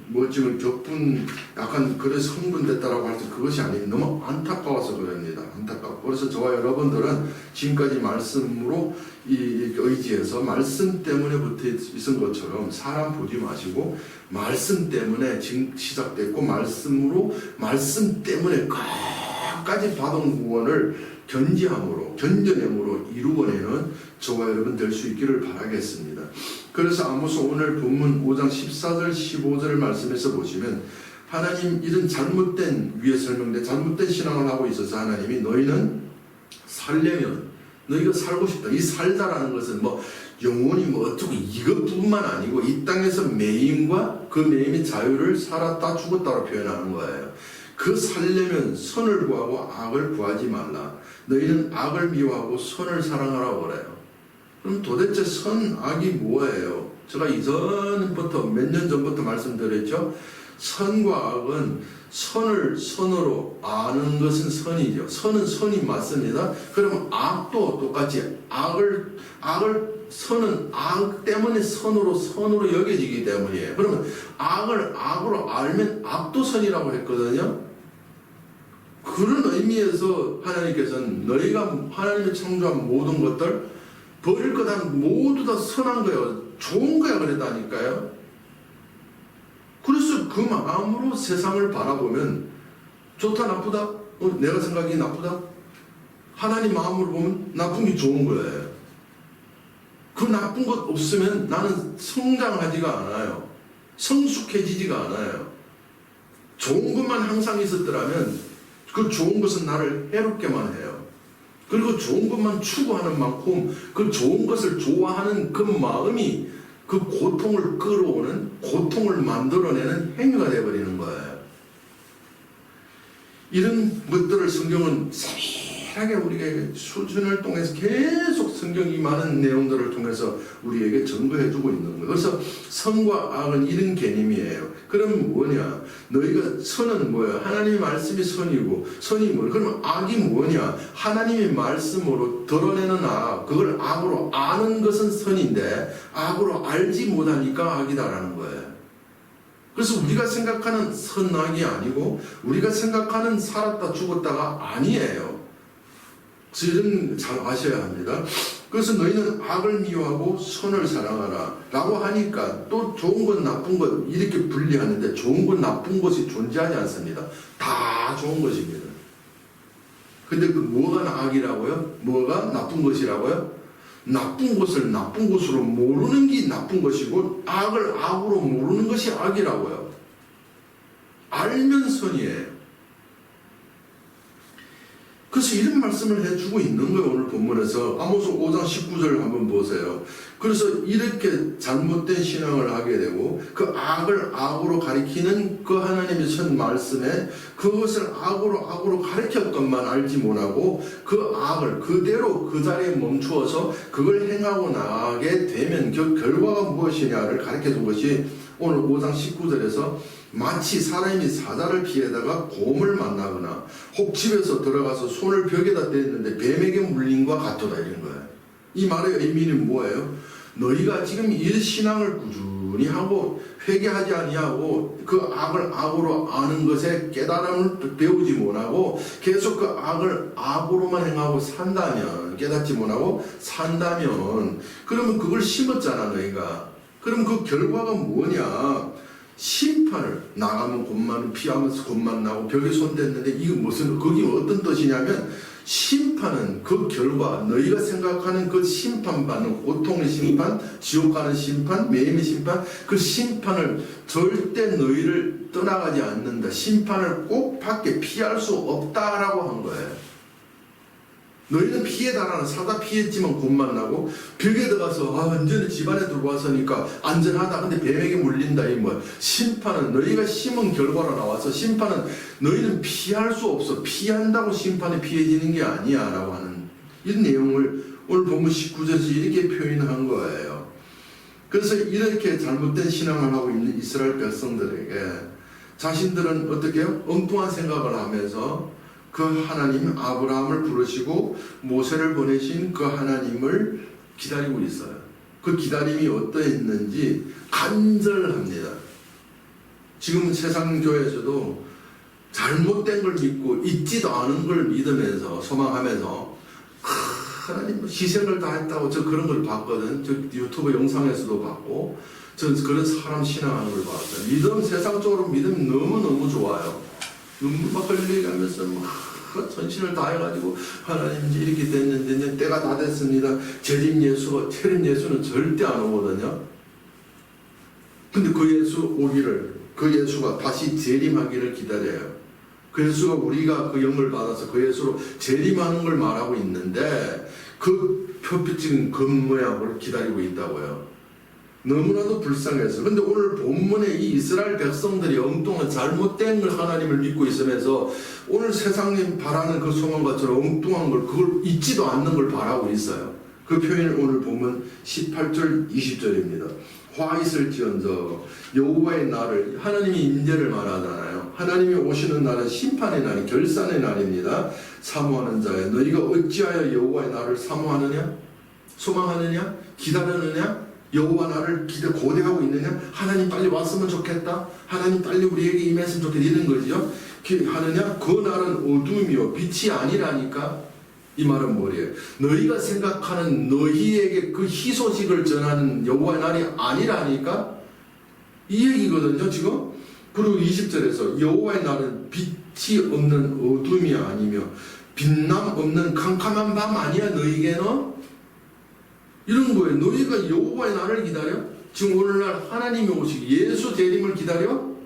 뭐 지금 격분 약간 그래서 흥분됐다라고 할 때 그것이 아니에요. 너무 안타까워서 그럽니다. 안타깝고. 그래서 저와 여러분들은 지금까지 말씀으로 이 의지해서 말씀 때문에 붙어 있은 것처럼 사람 보지 마시고 말씀 때문에 지금 시작됐고 말씀 때문에 끝까지 받은 구원을 견뎌내므로 이루어내는 저와 여러분 될 수 있기를 바라겠습니다. 그래서 아모스 오늘 본문 5장 14절 15절 말씀에서 보시면 하나님 이런 잘못된 위에 설명된 잘못된 신앙을 하고 있어서 하나님이 너희는 살려면 너희가 살고 싶다. 이 살다라는 것은 뭐 영원히 뭐 어쩌고 이것뿐만 아니고 이 땅에서 매임과 그 매임의 자유를 살았다 죽었다로 표현하는 거예요. 그 살려면 선을 구하고 악을 구하지 말라. 너희는 악을 미워하고 선을 사랑하라고 그래요. 그럼 도대체 선, 악이 뭐예요? 제가 이전부터 몇 년 전부터 말씀드렸죠. 선과 악은 선으로 아는 것은 선이죠. 선은 선이 맞습니다. 그러면 악도 똑같이 선은 악 때문에 선으로 여겨지기 때문이에요. 그러면 악을 악으로 알면 악도 선이라고 했거든요. 그런 의미에서 하나님께서는 너희가 하나님이 창조한 모든 것들 버릴 것 한 모두 다 선한 거예요. 좋은 거야 그랬다니까요. 그래서 그 마음으로 세상을 바라보면 좋다 나쁘다? 내가 생각이 나쁘다? 하나님 마음으로 보면 나쁜 게 좋은 거예요. 그 나쁜 것 없으면 나는 성장하지가 않아요. 성숙해지지가 않아요. 좋은 것만 항상 있었더라면 그 좋은 것은 나를 해롭게만 해요. 그리고 좋은 것만 추구하는 만큼 그 좋은 것을 좋아하는 그 마음이 그 고통을 끌어오는, 고통을 만들어내는 행위가 되어버리는 거예요. 이런 것들을 성경은 세밀하게 우리에게 수준을 통해서 계속 성경이 많은 내용들을 통해서 우리에게 증거해주고 있는 거예요. 그래서 선과 악은 이런 개념이에요. 그럼 뭐냐? 너희가 선은 뭐예요? 하나님의 말씀이 선이고, 선이 뭐예요? 그러면 악이 뭐냐? 하나님의 말씀으로 드러내는 악, 그걸 악으로 아는 것은 선인데 악으로 알지 못하니까 악이다라는 거예요. 그래서 우리가 생각하는 선악이 아니고 우리가 생각하는 살았다 죽었다가 아니에요. 그래서 이런 잘 아셔야 합니다. 그래서 너희는 악을 미워하고 선을 사랑하라 라고 하니까 또 좋은 것 나쁜 것 이렇게 분리하는데 좋은 것 나쁜 것이 존재하지 않습니다. 다 좋은 것입니다. 근데 그 뭐가 악이라고요? 뭐가 나쁜 것이라고요? 나쁜 것을 나쁜 것으로 모르는 게 나쁜 것이고 악을 악으로 모르는 것이 악이라고요. 알면 선이에요. 그래서 이런 말씀을 해주고 있는 거예요. 오늘 본문에서 아모스 5장 19절을 한번 보세요. 그래서 이렇게 잘못된 신앙을 하게 되고 그 악을 악으로 가리키는 그 하나님의 선 말씀에 그것을 악으로 가리켰건만 알지 못하고 그 악을 그대로 그 자리에 멈추어서 그걸 행하고 나가게 되면 그 결과가 무엇이냐를 가리켜준 것이 오늘 5장 19절에서 마치 사람이 사자를 피해다가 곰을 만나거나 혹 집에서 들어가서 손을 벽에다 댔는데 뱀에게 물린과 같도다 이런 거예요. 이 말의 의미는 뭐예요? 너희가 지금 이 신앙을 꾸준히 하고 회개하지 아니하고 그 악을 악으로 아는 것에 깨달음을 배우지 못하고 계속 그 악을 악으로만 행하고 산다면 깨닫지 못하고 산다면 그러면 그걸 심었잖아 너희가. 그럼 그 결과가 뭐냐? 심판을 나가면 곰만 피하면서 곰만 나고 벽에 손댔는데 이거 무슨 그게 어떤 뜻이냐면 심판은 그 결과 너희가 생각하는 그 심판받는 고통의 심판, 지옥 가는 심판, 매임의 심판 그 심판을 절대 너희를 떠나가지 않는다. 심판을 꼭 받게 피할 수 없다라고 한 거예요. 너희는 피해다라는 사다 피했지만 곰 만나고 벽에 들어가서 완전히 집안에 들어와서니까 안전하다. 근데 뱀에게 물린다. 이 뭐 심판은 너희가 심은 결과로 나와서 심판은 너희는 피할 수 없어. 피한다고 심판이 피해지는 게 아니야 라고 하는 이런 내용을 오늘 본문 19절에서 이렇게 표현한 거예요. 그래서 이렇게 잘못된 신앙을 하고 있는 이스라엘 백성들에게 자신들은 어떻게 해요? 엉뚱한 생각을 하면서 그 하나님 아브라함을 부르시고 모세를 보내신 그 하나님을 기다리고 있어요. 그 기다림이 어떠했는지 간절합니다. 지금 세상 교회에서도 잘못된 걸 믿고 있지도 않은 걸 믿으면서 소망하면서 하나님 희생을 다 했다고 저 그런 걸 봤거든. 저 유튜브 영상에서도 봤고 저 그런 사람 신앙하는 걸 봤어요. 믿음 세상적으로 믿음 너무너무 좋아요. 눈물 막 흘리면서 막 전신을 다해가지고 하나님 이제 이렇게 됐는데 이제 때가 다 됐습니다. 재림 예수는 절대 안 오거든요. 근데 그 예수 오기를 그 예수가 다시 재림하기를 기다려요. 그 예수가 우리가 그 영을 받아서 그 예수로 재림하는 걸 말하고 있는데 그 표피적인 겉모양을 기다리고 있다고요. 너무나도 불쌍해서. 근데 오늘 본문에 이 이스라엘 백성들이 엉뚱한 잘못된 걸 하나님을 믿고 있으면서 오늘 세상이 바라는 그 소망과 처럼 엉뚱한 걸 그걸 잊지도 않는 걸 바라고 있어요. 그 표현을 오늘 보면 18절 20절입니다. 화 있을지언정 여호와의 날을, 하나님이 임재를 말하잖아요. 하나님이 오시는 날은 심판의 날이 결산의 날입니다. 사모하는 자야 너희가 어찌하여 여호와의 날을 사모하느냐, 소망하느냐, 기다리느냐, 여호와 나를 고대하고 있느냐, 하나님 빨리 왔으면 좋겠다, 하나님 빨리 우리에게 임했으면 좋겠다, 이런 거죠. 하느냐, 그 날은 어둠이요 빛이 아니라니까. 이 말은 뭐래요? 너희가 생각하는 너희에게 그 희소식을 전하는 여호와의 날이 아니라니까, 이 얘기거든요 지금. 그리고 20절에서 여호와의 날은 빛이 없는 어둠이 아니며 빛남 없는 캄캄한 밤 아니야 너희에게는, 이런 거예요. 너희가 여호와의 날을 기다려? 지금 오늘날 하나님이 오시기 예수 재림을 기다려?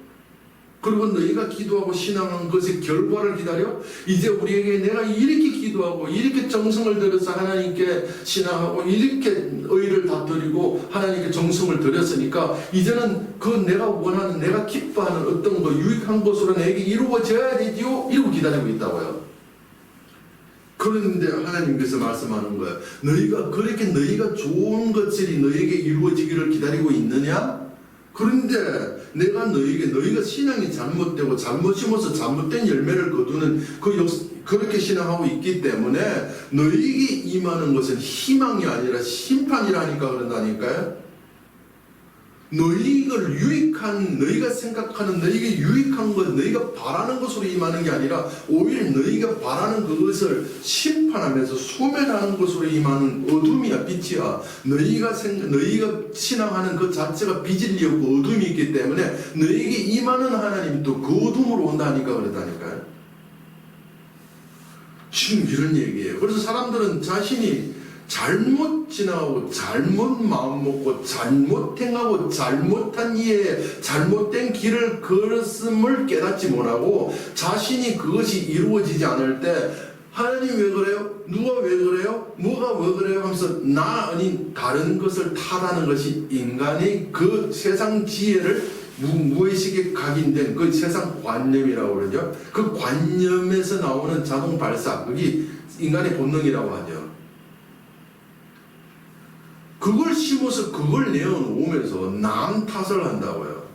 그리고 너희가 기도하고 신앙한 것의 결과를 기다려? 이제 우리에게 내가 이렇게 기도하고 이렇게 정성을 들여서 하나님께 신앙하고 이렇게 의를 다 드리고 하나님께 정성을 들였으니까 이제는 그 내가 원하는, 내가 기뻐하는 어떤 거 유익한 것으로 내게 이루어져야 되지요? 이러고 기다리고 있다고요. 그런데 하나님께서 말씀하는 거예요. 너희가 그렇게 너희가 좋은 것들이 너희에게 이루어지기를 기다리고 있느냐? 그런데 내가 너희가 신앙이 잘못되고 잘못 심어서 잘못된 열매를 거두는 그렇게 신앙하고 있기 때문에 너희에게 임하는 것은 희망이 아니라 심판이라니까 그런다니까요. 너희가 유익한, 너희가 생각하는 너희에게 유익한 것, 너희가 바라는 것으로 임하는 게 아니라 오히려 너희가 바라는 그것을 심판하면서 소멸하는 것으로 임하는 어둠이야, 빛이야. 너희가 신앙하는 그 자체가 빛을 이었고 어둠이 있기 때문에 너희에게 임하는 하나님이 또 그 어둠으로 온다니까 그랬다니까요. 지금 이런 얘기예요. 그래서 사람들은 자신이 잘못 지나가고 잘못 마음먹고 잘못 행하고 잘못한 이해 잘못된 길을 걸었음을 깨닫지 못하고 자신이 그것이 이루어지지 않을 때 하나님 왜 그래요? 누가 왜 그래요? 뭐가 왜 그래요? 하면서 나 아닌 다른 것을 탓하는 것이 인간의 그 세상 지혜를 무의식에 각인된 그 세상 관념이라고 그러죠. 그 관념에서 나오는 자동 발사, 그게 인간의 본능이라고 하죠. 그걸 심어서 그걸 내어놓으면서 남 탓을 한다고요.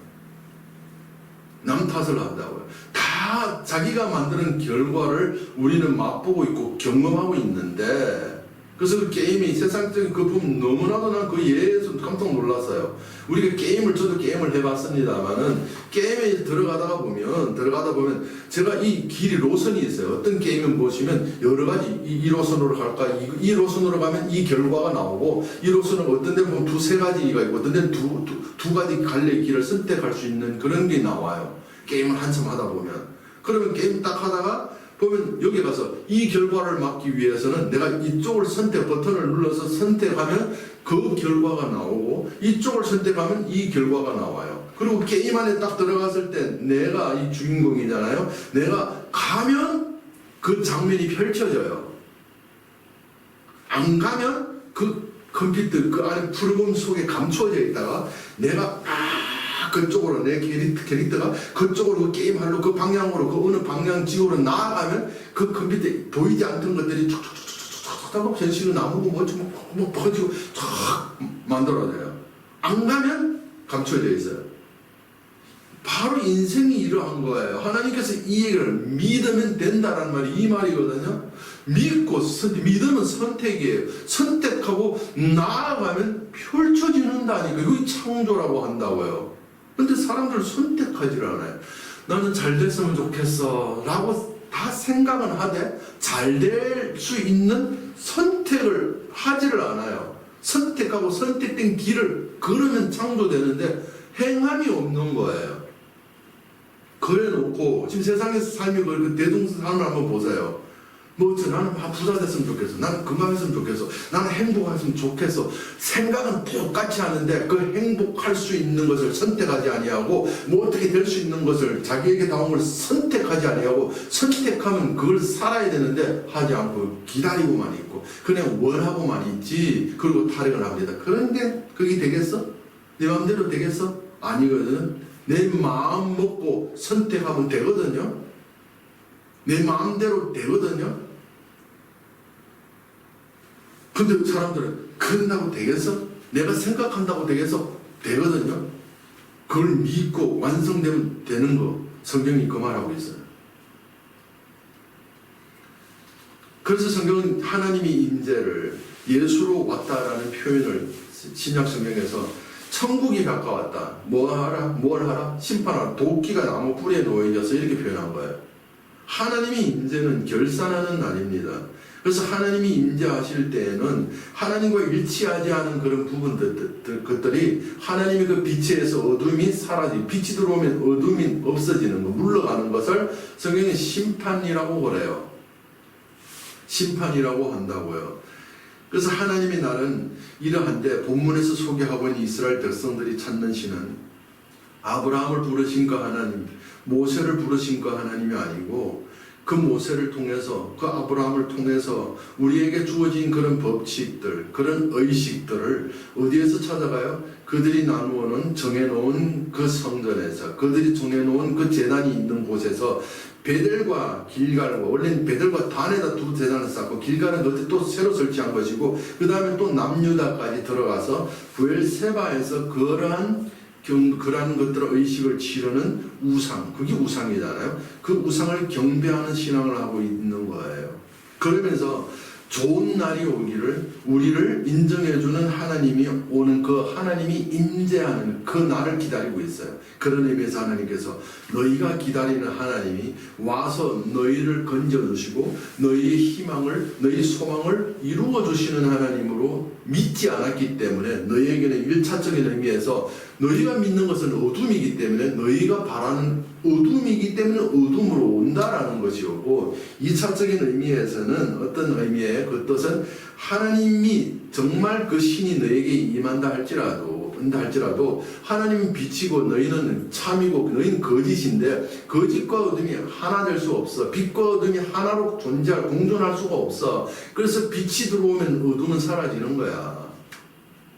남 탓을 한다고요. 다 자기가 만드는 결과를 우리는 맛보고 있고 경험하고 있는데, 그래서 그 게임이 세상적인 그 부분 너무나도 난 그 예에서 깜짝 놀랐어요. 우리가 저도 게임을 해봤습니다만은 게임에 들어가다 보면 제가 이 길이 로선이 있어요. 어떤 게임은 보시면 여러 가지 이 로선으로 갈까, 이 로선으로 가면 이 결과가 나오고, 이 로선은 어떤 데 보면 두세 가지가 있고 어떤 데는 두 가지 갈래 길을 선택할 수 있는 그런 게 나와요. 게임을 한참 하다 보면. 그러면 게임 딱 하다가 보면 여기 가서 이 결과를 막기 위해서는 내가 이쪽을 버튼을 눌러서 선택하면 그 결과가 나오고, 이쪽을 선택하면 이 결과가 나와요. 그리고 게임 안에 딱 들어갔을 때 내가 이 주인공이잖아요. 내가 가면 그 장면이 펼쳐져요. 안 가면 그 컴퓨터 그 안에 프로그램 속에 감춰져 있다가 내가 그쪽으로 내 캐릭터가 그쪽으로 그 게임하려고 그 방향으로 그 어느 방향 지역으로 나아가면 그 컴퓨터에 보이지 않던 것들이 툭툭툭툭툭 하고 변신을 나무고 뭐 퍼지고 탁 만들어져요. 안 가면 감춰져 있어요. 바로 인생이 이러한 거예요. 하나님께서 이 얘기를 믿으면 된다라는 말이 이 말이거든요. 믿으면 선택이에요. 선택하고 나아가면 펼쳐지는다니까. 이거 창조라고 한다고요. 근데 사람들 선택하지를 않아요. 나는 잘 됐으면 좋겠어 라고 다 생각은 하되 잘 될 수 있는 선택을 하지를 않아요. 선택하고 선택된 길을 걸으면 창조되는데 행함이 없는 거예요. 그래 놓고 지금 세상에서 삶이 그 대중의 삶을 한번 보세요. 나는 부자 됐으면 좋겠어. 나는 건강했으면 좋겠어. 나는 행복했으면 좋겠어. 생각은 똑같이 하는데 그 행복할 수 있는 것을 선택하지 아니하고, 뭐 어떻게 될 수 있는 것을 자기에게 나온 걸 선택하지 아니하고, 선택하면 그걸 살아야 되는데 하지 않고 기다리고만 있고 그냥 원하고만 있지. 그리고 타령을 합니다. 그런데 그게 되겠어? 내 마음대로 되겠어? 아니거든. 내 마음 먹고 선택하면 되거든요. 내 마음대로 되거든요. 근데 사람들은 그런다고 되겠어? 내가 생각한다고 되겠어? 되거든요. 그걸 믿고 완성되면 되는 거 성경이 그 말하고 있어요. 그래서 성경은 하나님이 임재를 예수로 왔다라는 표현을 신약 성경에서 천국이 가까웠다. 뭘 하라? 심판하라. 도끼가 나무 뿌리에 놓여져서 이렇게 표현한 거예요. 하나님이 임재는 결산하는 날입니다. 그래서 하나님이 임재하실 때에는 하나님과 일치하지 않은 그런 것들이 하나님의 그 빛에서 어둠이 사라지고 빛이 들어오면 어둠이 없어지는 것, 물러가는 것을 성경은 심판이라고 그래요. 심판이라고 한다고요. 그래서 하나님의 날은 이러한데 본문에서 소개하고 있는 이스라엘 백성들이 찾는 신은 아브라함을 부르신 그 하나님, 모세를 부르신 그 하나님이 아니고 그 모세를 통해서 그 아브라함을 통해서 우리에게 주어진 그런 법칙들, 그런 의식들을 어디에서 찾아가요? 그들이 나누어는 정해놓은 그 성전에서, 그들이 정해놓은 그 제단이 있는 곳에서 베델과 길갈과, 원래는 베델과 단에다 두 제단을 쌓고 길갈은 그때 또 새로 설치한 것이고 그 다음에 또 남유다까지 들어가서 부엘세바에서 그러한 것들의 의식을 치르는 우상, 그게 우상이잖아요. 그 우상을 경배하는 신앙을 하고 있는 거예요. 그러면서 좋은 날이 오기를 우리를 인정해주는 하나님이 오는 그 하나님이 임재하는 그 날을 기다리고 있어요. 그런 의미에서 하나님께서 너희가 기다리는 하나님이 와서 너희를 건져주시고 너희의 희망을, 너희 소망을 이루어주시는 하나님으로 믿지 않았기 때문에 너희에게는 1차적인 의미에서 너희가 믿는 것은 어둠이기 때문에 너희가 바라는 어둠이기 때문에 어둠으로 온다라는 것이었고 2차적인 의미에서는 어떤 의미에 그 뜻은 하나님이 정말 그 신이 너에게 임한다 할지라도 하나님은 빛이고 너희는 참이고 너희는 거짓인데 거짓과 어둠이 하나 될 수 없어. 빛과 어둠이 하나로 공존할 수가 없어. 그래서 빛이 들어오면 어둠은 사라지는 거야.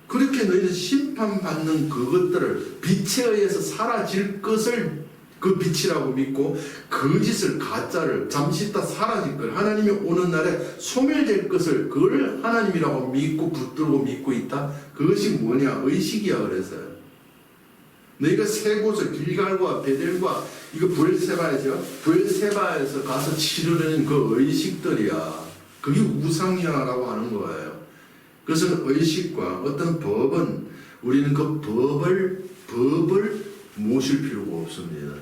그렇게 너희는 심판받는 그것들을 빛에 의해서 사라질 것을 그 빛이라고 믿고 거짓을 가짜를 잠시 있다 사라질 걸 하나님이 오는 날에 소멸될 것을 그걸 하나님이라고 믿고 붙들고 믿고 있다. 그것이 뭐냐? 의식이야 그랬어요. 너희가 세 곳을 길갈과 베델과 이거 부엘세바에서 가서 치르는 그 의식들이야. 그게 우상이라고 하는 거예요. 그것은 의식과 어떤 법은 우리는 그 법을 모실 필요가 없습니다.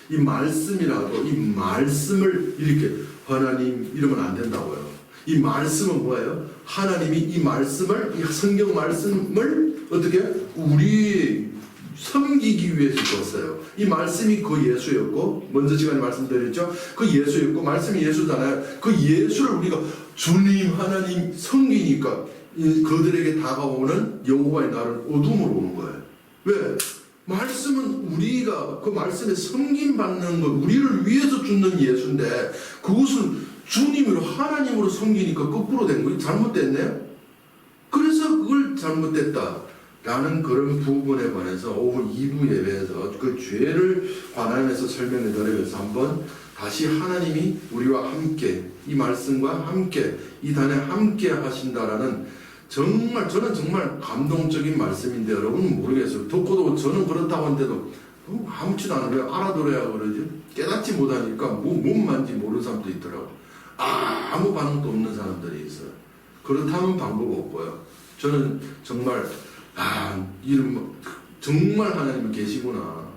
이 말씀이라도 이 말씀을 이렇게 하나님 이러면 안 된다고요. 이 말씀은 뭐예요? 하나님이 이 말씀을 이 성경 말씀을 어떻게 우리 섬기기 위해서 줬어요. 이 말씀이 그 예수였고 먼저 시간에 말씀드렸죠. 그 예수였고 말씀이 예수잖아요. 그 예수를 우리가 주님 하나님 섬기니까 그들에게 다가오는 여호와의 날은 어둠으로 오는 거예요. 왜? 말씀은 우리가 그 말씀에 섬김받는 것, 우리를 위해서 주는 예수인데 그것은 주님으로 하나님으로 섬기니까 거꾸로 된 거예요. 잘못됐네요. 그래서 그걸 잘못됐다라는 그런 부분에 관해서 오후 2부 예배에서 그 죄를 관함에서 설명해 드리면서 한번 다시 하나님이 우리와 함께 이 말씀과 함께 이 단에 함께 하신다라는 저는 정말 감동적인 말씀인데 여러분은 모르겠어요. 듣고도 저는 그렇다고 하는데도 아무렇지도 않아요. 왜 알아들어야 그러지? 깨닫지 못하니까 뭔 말인지 모르는 사람도 있더라고요. 아무 반응도 없는 사람들이 있어요. 그렇다면 방법 없고요. 저는 정말 정말 하나님이 계시구나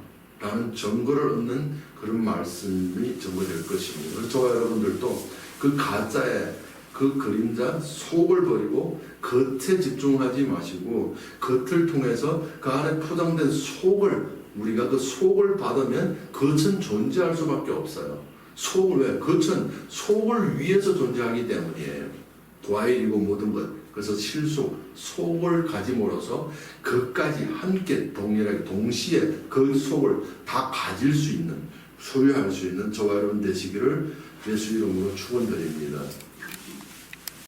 라는 증거를 얻는 그런 말씀이 증거될 것입니다. 그래서 저와 여러분들도 그 가짜의 그 그림자 속을 버리고 겉에 집중하지 마시고 겉을 통해서 그 안에 포장된 속을 우리가 그 속을 받으면 겉은 존재할 수밖에 없어요. 속을 왜? 겉은 속을 위해서 존재하기 때문이에요. 과일이고 모든 것. 그래서 실속, 속을 가짐으로써 그까지 함께 동일하게 동시에 그 속을 다 가질 수 있는 소유할 수 있는 저와 여러분 되시기를 예수 이름으로 축원드립니다.